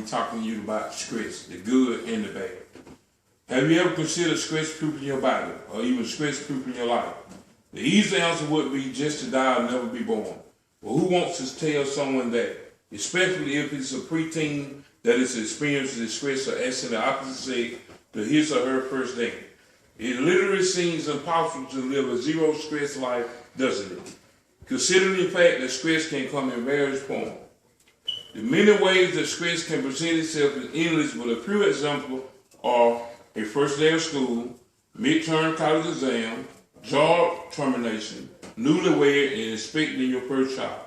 talking to you about stress, the good and the bad. Have you ever considered stress-proofing your body or even stress-proofing your life? The easy answer would be just to die or never be born. But who wants to tell someone that, especially if it's a preteen that is experiencing stress or asking the opposite sex to his or her first day? It literally seems impossible to live a zero-stress life, doesn't it? Considering the fact that stress can come in various forms. The many ways that stress can present itself is endless, but a few examples are a first day of school, midterm college exam, job termination, newlywed, and expecting your first child.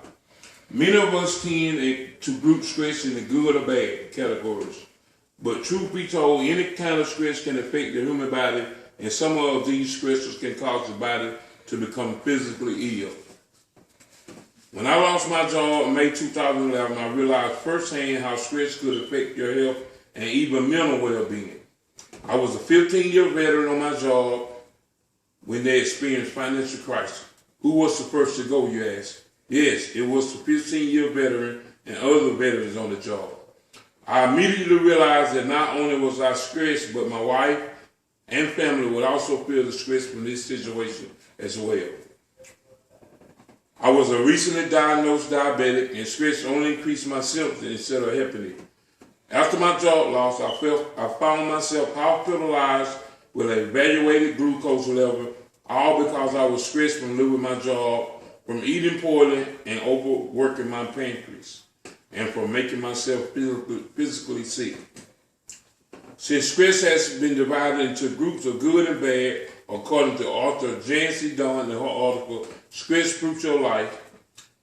Many of us tend to group stress in the good or bad categories. But truth be told, any kind of stress can affect the human body, and some of these stresses can cause the body to become physically ill. When I lost my job in May 2011, I realized firsthand how stress could affect your health and even mental well-being. I was a 15-year veteran on my job when they experienced financial crisis. Who was the first to go, you ask? Yes, it was the 15-year veteran and other veterans on the job. I immediately realized that not only was I stressed, but my wife and family would also feel the stress from this situation as well. I was a recently diagnosed diabetic, and stress only increased my symptoms instead of helping it. After my job loss, I found myself hospitalized with an evaluated glucose level, all because I was stressed from losing my job, from eating poorly and overworking my pancreas, and from making myself physically sick. Since stress has been divided into groups of good and bad, according to author Jancy Dunn in her article, Stress Proofs Your Life,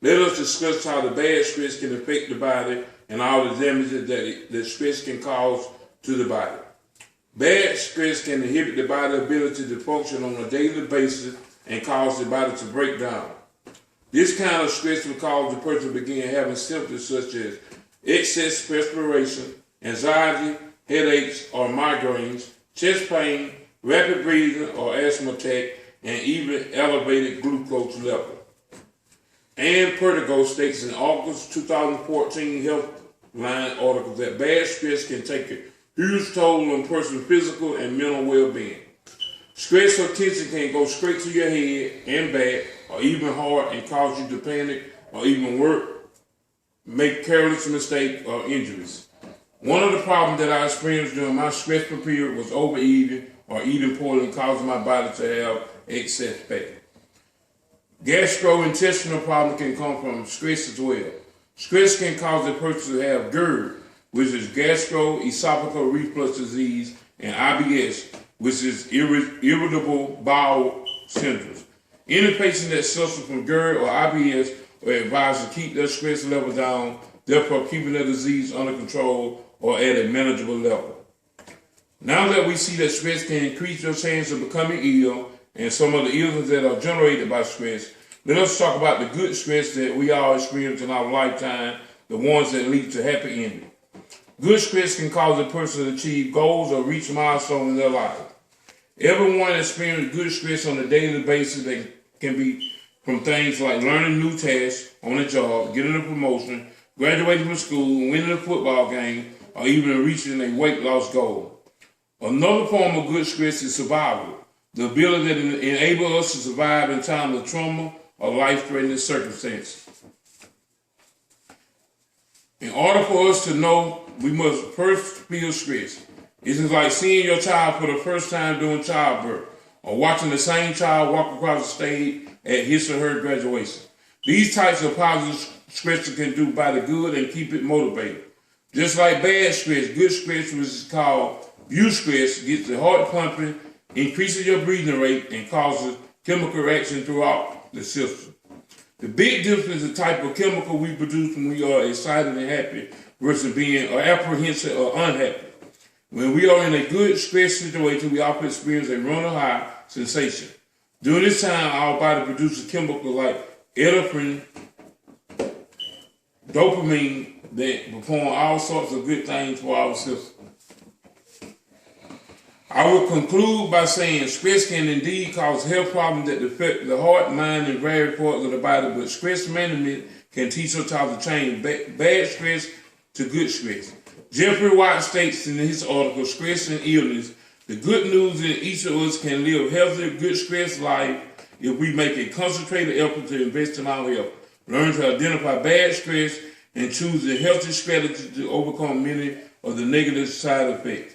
let us discuss how the bad stress can affect the body and all the damages that stress can cause to the body. Bad stress can inhibit the body's ability to function on a daily basis and cause the body to break down. This kind of stress will cause the person to begin having symptoms such as excess perspiration, anxiety, headaches or migraines, chest pain, rapid breathing or asthma attack, and even elevated glucose level. Ann Perdigo states in August 2014 Healthline article that bad stress can take a huge toll on a person's physical and mental well-being. Stress or tension can go straight to your head and back, or even heart, and cause you to panic or even worse, make careless mistakes or injuries. One of the problems that I experienced during my stressful period was overeating or eating poorly, causing my body to have excess fat. Gastrointestinal problems can come from stress as well. Stress can cause a person to have GERD, which is gastroesophageal reflux disease, and IBS, which is irritable bowel syndrome. Any patient that suffers from GERD or IBS are advised to keep their stress level down, therefore keeping their disease under control or at a manageable level. Now that we see that stress can increase your chance of becoming ill and some of the illnesses that are generated by stress, let us talk about the good stress that we all experience in our lifetime, the ones that lead to happy ending. Good stress can cause a person to achieve goals or reach milestones in their life. Everyone experiences good stress on a daily basis that can be from things like learning new tasks on a job, getting a promotion, graduating from school, winning a football game, or even reaching a weight loss goal. Another form of good stress is survival, the ability that enables us to survive in times of trauma or life-threatening circumstances. In order for us to know, we must first feel stress. It is like seeing your child for the first time during childbirth, or watching the same child walk across the stage at his or her graduation. These types of positive stress can do body good and keep it motivated. Just like bad stress, good stress, which is called eustress, gets the heart pumping, increases your breathing rate, and causes chemical reaction throughout the system. The big difference is the type of chemical we produce when we are excited and happy versus being apprehensive or unhappy. When we are in a good stress situation, we often experience a run or high sensation. During this time, our body produces chemicals like endorphin, dopamine that perform all sorts of good things for our system. I will conclude by saying stress can indeed cause health problems that affect the heart, mind, and various parts of the body, but stress management can teach us how to change bad stress to good stress. Jeffrey White states in his article, Stress and Illness, the good news is each of us can live healthy, good stress life if we make a concentrated effort to invest in our health, learn to identify bad stress, and choose a healthy strategy to overcome many of the negative side effects.